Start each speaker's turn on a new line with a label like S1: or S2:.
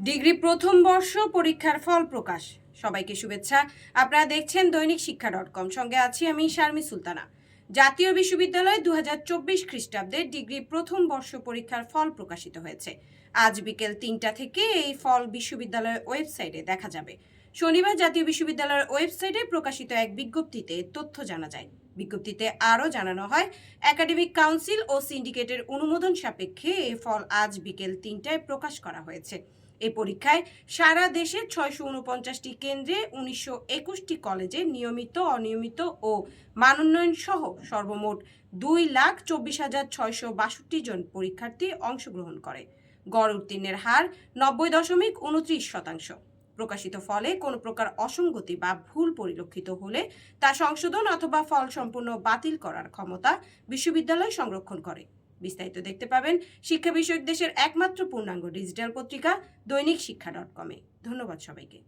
S1: Degree প্রথম বর্ষ পরীক্ষার ফল প্রকাশ। সবাইকে শুভেচ্ছা। আপনারা দেখছেন দৈনিক শিক্ষা.com, সঙ্গে আছি আমি শারমি সুলতানা। জাতীয় বিশ্ববিদ্যালয় 2024 খ্রিস্টাব্দের ডিগ্রি প্রথম বর্ষ পরীক্ষার ফল প্রকাশিত হয়েছে। আজ বিকেল 3টা থেকে এই ফল বিশ্ববিদ্যালয়ের ওয়েবসাইটে দেখা যাবে। শনিবার জাতীয় বিশ্ববিদ্যালয়ের ওয়েবসাইটে প্রকাশিত এক বিজ্ঞপ্তিতে তথ্য জানা যায়। বিজ্ঞপ্তিতে আরও জানানো হয়, একাডেমিক কাউন্সিল ও সিন্ডিকেটের অনুমোদন সাপেক্ষে এই ফল আজ বিকেল 3টায় প্রকাশ করা হয়েছে। এই পরীক্ষায় সারা দেশে 649টি কেন্দ্রে 1921টি কলেজে নিয়মিত, অনিয়মিত ও মানোন্নয়ন সহ সর্বমোট 2,24,662 জন পরীক্ষার্থী অংশগ্রহণ করে। গড় উত্তীর্ণের হার 90.29%। প্রকাশিত ফলে কোনো প্রকার অসঙ্গতি বা ভুল পরিলক্ষিত হলে তা সংশোধন অথবা ফল সম্পূর্ণ বাতিল করার ক্ষমতা বিশ্ববিদ্যালয় সংরক্ষণ করে। বিস্তারিত দেখতে পাবেন শিক্ষা বিষয়ক দেশের একমাত্র পূর্ণাঙ্গ ডিজিটাল পত্রিকা দৈনিক শিক্ষা.com-এ। ধন্যবাদ সবাইকে।